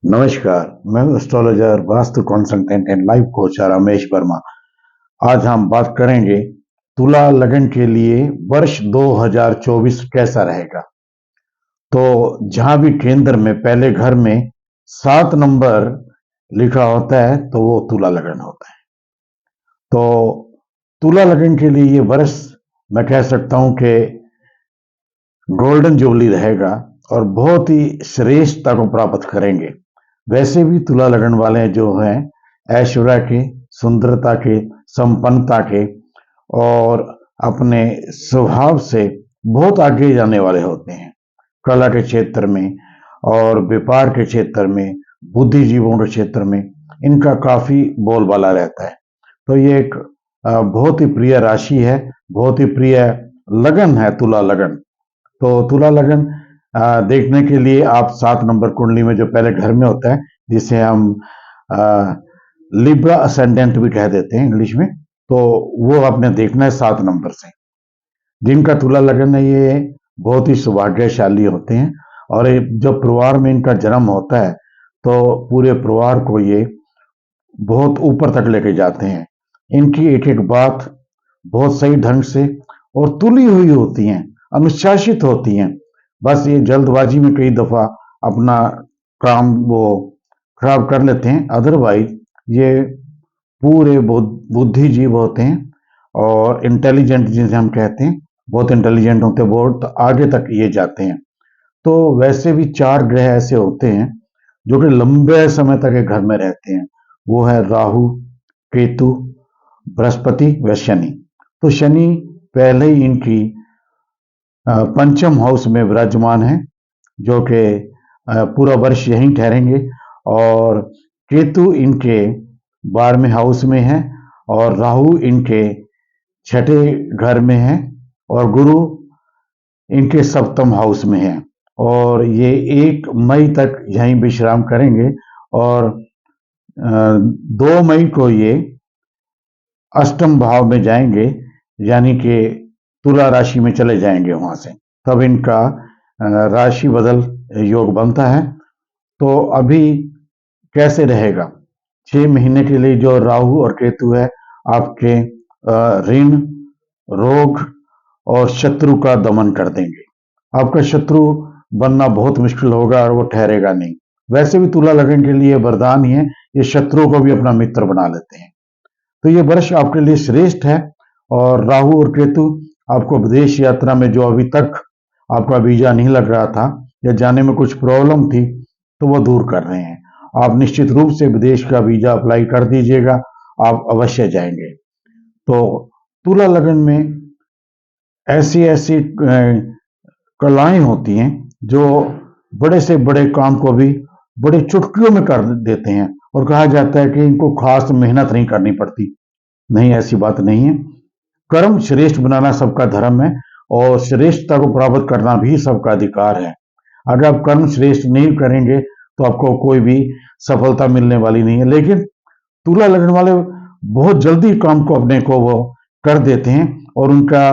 नमस्कार। मैं astrologer, vastu consultant and life coach Ramesh Verma. आज हम बात करेंगे तुला लगन के लिए वर्ष 2024 कैसा रहेगा। तो जहां भी केंद्र में पहले घर में 7 नंबर लिखा होता है तो वो तुला लगन होता है। तो तुला लगन के लिए ये वर्ष मैं कह सकता हूं कि गोल्डन जुबली रहेगा और बहुत ही श्रेष्ठता को प्राप्त करेंगे। वैसे भी तुला लगन वाले जो हैं ऐश्वर्य के, सुंदरता के, संपन्नता के और अपने स्वभाव से बहुत आगे जाने वाले होते हैं। कला के क्षेत्र में और व्यापार के क्षेत्र में, बुद्धिजीवों के क्षेत्र में इनका काफी बोलबाला रहता है। तो ये एक बहुत ही प्रिय राशि है, बहुत ही प्रिय लगन है तुला लगन। तो तुला लगन देखने के लिए आप 7 नंबर कुंडली में जो पहले घर में होता है, जिसे हम लिब्रा असेंडेंट भी कह देते हैं इंग्लिश में, तो वो आपने देखना है 7 नंबर से। जिनका तुला लगन है ये बहुत ही सौभाग्यशाली होते हैं और जब परिवार में इनका जन्म होता है तो पूरे परिवार को ये बहुत ऊपर तक लेके जाते हैं। इनकी एक एक बात बहुत सही ढंग से और तुली हुई होती हैं, अनुशासित होती हैं। बस ये जल्दबाजी में कई दफा अपना काम वो खराब कर लेते हैं। अदरवाइज ये पूरे बुद्धिजीव होते हैं और इंटेलिजेंट जिसे हम कहते हैं, बहुत इंटेलिजेंट होते हैं, बहुत आगे तक ये जाते हैं। तो वैसे भी 4 ग्रह ऐसे होते हैं जो कि लंबे समय तक एक घर में रहते हैं। वो है राहु, केतु, बृहस्पति व शनि। तो शनि पहले ही इनकी पंचम हाउस में विराजमान है, जो कि पूरा वर्ष यहीं ठहरेंगे। और केतु इनके 12वें हाउस में है और राहु इनके 6ठे घर में है और गुरु इनके 7वें हाउस में है। और ये 1 मई तक यहीं विश्राम करेंगे और 2 मई को ये अष्टम भाव में जाएंगे, यानी कि तुला राशि में चले जाएंगे वहां से। तब इनका राशि बदल योग बनता है। तो अभी कैसे रहेगा? 6 महीने के लिए जो राहु और केतु है आपके ऋण, रोग और शत्रु का दमन कर देंगे। आपका शत्रु बनना बहुत मुश्किल होगा और वो ठहरेगा नहीं। वैसे भी तुला लगन के लिए वरदान ही है, ये शत्रुओं को भी अपना मित्र बना लेते हैं। तो ये वर्ष आपके लिए श्रेष्ठ है। और राहु और केतु आपको विदेश यात्रा में, जो अभी तक आपका वीजा नहीं लग रहा था या जाने में कुछ प्रॉब्लम थी, तो वो दूर कर रहे हैं। आप निश्चित रूप से विदेश का वीजा अप्लाई कर दीजिएगा, आप अवश्य जाएंगे। तो तुला लगन में ऐसी ऐसी कलाएं होती हैं जो बड़े से बड़े काम को भी बड़े चुटकियों में कर देते हैं और कहा जाता है कि इनको खास मेहनत नहीं करनी पड़ती। नहीं, ऐसी बात नहीं है। कर्म श्रेष्ठ बनाना सबका धर्म है और श्रेष्ठता को प्राप्त करना भी सबका अधिकार है। अगर आप कर्म श्रेष्ठ नहीं करेंगे तो आपको कोई भी सफलता मिलने वाली नहीं है। लेकिन तुला लगन वाले बहुत जल्दी काम को अपने को वो कर देते हैं और उनका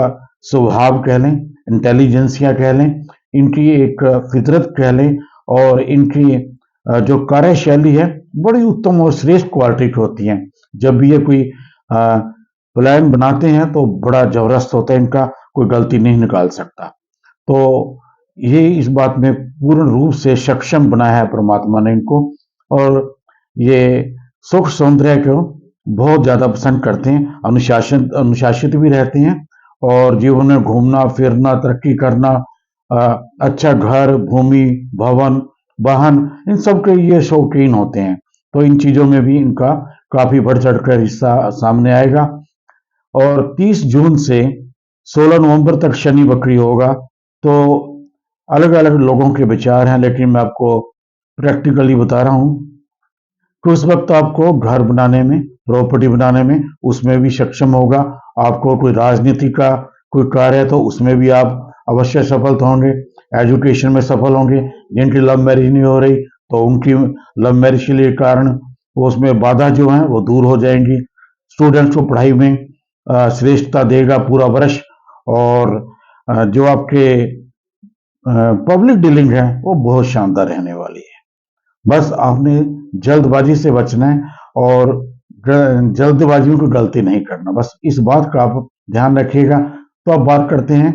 स्वभाव कह लें, इंटेलिजेंसिया कह लें, इनकी एक फितरत कह लें और इनकी जो कार्यशैली है बड़ी उत्तम और श्रेष्ठ क्वालिटी की होती है। जब भी ये कोई प्लान बनाते हैं तो बड़ा जबरदस्त होता है, इनका कोई गलती नहीं निकाल सकता। तो ये इस बात में पूर्ण रूप से सक्षम बनाया है परमात्मा ने इनको। और ये सुख सौंदर्य को बहुत ज्यादा पसंद करते हैं, अनुशासित भी रहते हैं और जीवन में घूमना फिरना, तरक्की करना, अच्छा घर, भूमि, भवन, वाहन, इन सब के ये शौकीन होते हैं। तो इन चीजों में भी इनका काफी बढ़ चढ़कर हिस्सा सामने आएगा। और 30 जून से 16 नवंबर तक शनि वक्री होगा। तो अलग अलग लोगों के विचार हैं, लेकिन मैं आपको प्रैक्टिकली बता रहा हूं कि उस वक्त आपको घर बनाने में, प्रॉपर्टी बनाने में, उसमें भी सक्षम होगा। आपको कोई राजनीति का कोई कार्य है तो उसमें भी आप अवश्य सफल होंगे। एजुकेशन में सफल होंगे। जिनकी लव मैरिज नहीं हो रही तो उनकी लव मैरिज के लिए कारण वो उसमें बाधा जो है वो दूर हो जाएंगी। स्टूडेंट्स को पढ़ाई में श्रेष्ठता देगा पूरा वर्ष। और जो आपके पब्लिक डीलिंग है वो बहुत शानदार रहने वाली है। बस आपने जल्दबाजी से बचना है और जल्दबाजी में कोई गलती नहीं करना, बस इस बात का आप ध्यान रखिएगा। तो अब बात करते हैं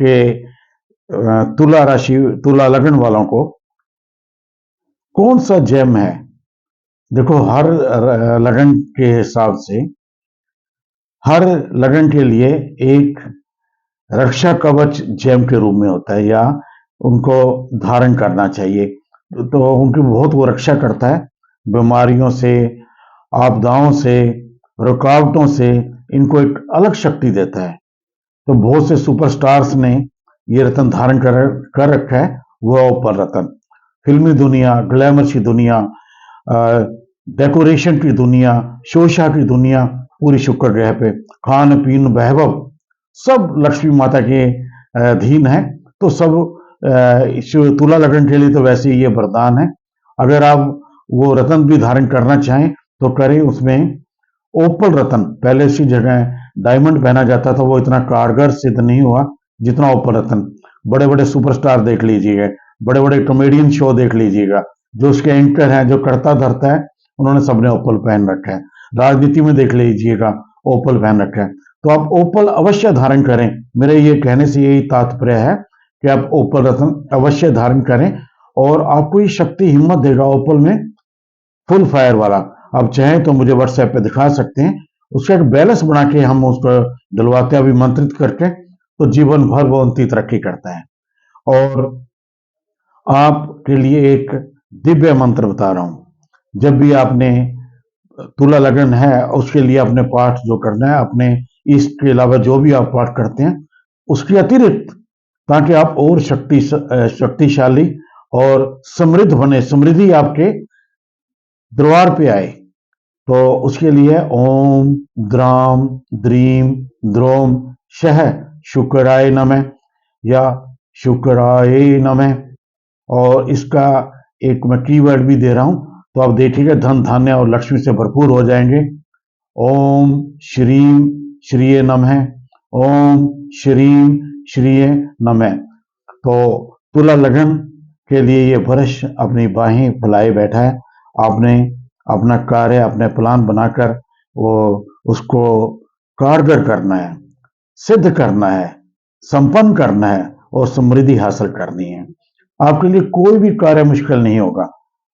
कि तुला राशि, तुला लगन वालों को कौन सा जेम है। देखो, हर लगन के हिसाब से हर लगन के लिए एक रक्षा कवच जेम के रूप में होता है या उनको धारण करना चाहिए। तो उनकी बहुत वो रक्षा करता है बीमारियों से, आपदाओं से, रुकावटों से, इनको एक अलग शक्ति देता है। तो बहुत से सुपरस्टार्स ने ये रत्न धारण कर रखा है, वो ओपल रत्न। फिल्मी दुनिया, ग्लैमर की दुनिया, डेकोरेशन की दुनिया, शोशा की दुनिया, पूरी शुक्र ग्रह पे खान पीन वैभव सब लक्ष्मी माता के अधीन है। तो सब तुला लगन के लिए तो वैसे ही ये वरदान है। अगर आप वो रत्न भी धारण करना चाहें तो करें। उसमें ओपल रत्न, पहले उसकी जगह डायमंड पहना जाता था, वो इतना कारगर सिद्ध नहीं हुआ जितना ओपल रत्न। बड़े बड़े सुपरस्टार देख लीजिएगा, बड़े बड़े कॉमेडियन शो देख लीजिएगा, जो उसके एंकर हैं, जो करता धरता है, उन्होंने सबने ओपल पहन रखा है। राजनीति में देख लीजिएगा, ओपल पहन रखा है। तो आप ओपल अवश्य धारण करें। मेरे ये कहने से यही तात्पर्य है कि आप ओपल रत्न अवश्य धारण करें और आपको ये शक्ति हिम्मत देगा ओपल में, फुल फायर वाला। आप चाहें तो मुझे व्हाट्सएप पे दिखा सकते हैं, उसका एक बैलेंस बना के हम उसको डलवाते हैं अभिमंत्रित करके, तो जीवन भर वो उनकी तरक्की करता है। और आपके लिए एक दिव्य मंत्र बता रहा हूं। जब भी आपने तुला लगन है, उसके लिए अपने पाठ जो करना है, अपने इसके अलावा जो भी आप पाठ करते हैं उसके अतिरिक्त, ताकि आप और शक्तिशाली और समृद्ध बने, समृद्धि आपके दरबार पे आए। तो उसके लिए ओम द्राम द्रीम द्रोम शह शुक्राय नमः या शुक्राय नमः, और इसका एक मैं कीवर्ड भी दे रहा हूं, तो आप देखिएगा धन धान्य और लक्ष्मी से भरपूर हो जाएंगे। ओम श्रीम श्रीये नमः, ओम श्रीम श्रीये नमः। तो तुला लगन के लिए ये वर्ष अपनी बाहें फैलाए बैठा है। आपने अपना कार्य, अपने प्लान बनाकर वो उसको कारगर करना है, सिद्ध करना है, संपन्न करना है और समृद्धि हासिल करनी है। आपके लिए कोई भी कार्य मुश्किल नहीं होगा।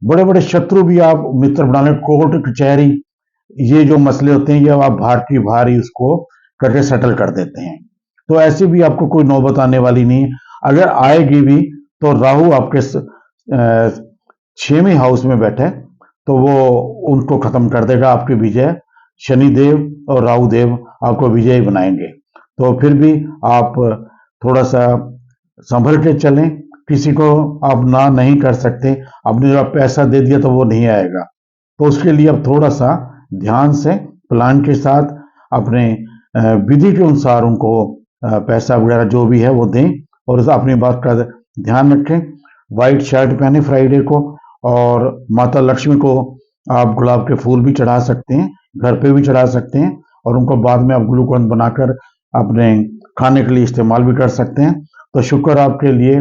बड़े बड़े शत्रु भी आप मित्र बना लें, कोर्ट कचहरी, ये जो मसले होते हैं, ये आप भार की भारी उसको करके सेटल कर देते हैं। तो ऐसे भी आपको कोई नौबत आने वाली नहीं है। अगर आएगी भी तो राहु आपके 6वें हाउस में बैठे, तो वो उनको खत्म कर देगा। आपकी विजय शनिदेव और राहु देव आपको विजयी बनाएंगे। तो फिर भी आप थोड़ा सा संभल के चलें। किसी को आप ना नहीं कर सकते। आपने जो पैसा दे दिया तो वो नहीं आएगा, तो उसके लिए आप थोड़ा सा ध्यान से प्लान के साथ अपने विधि के अनुसार उनको पैसा वगैरह जो भी है वो दें, और अपनी बात का ध्यान रखें। व्हाइट शर्ट पहने फ्राइडे को, और माता लक्ष्मी को आप गुलाब के फूल भी चढ़ा सकते हैं, घर पे भी चढ़ा सकते हैं, और उनको बाद में आप ग्लूकोन बनाकर अपने खाने के लिए इस्तेमाल भी कर सकते हैं। तो शुक्र आपके लिए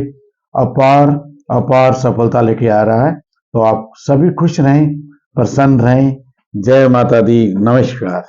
अपार अपार सफलता लेके आ रहा है। तो आप सभी खुश रहें, प्रसन्न रहें। जय माता दी, नमस्कार।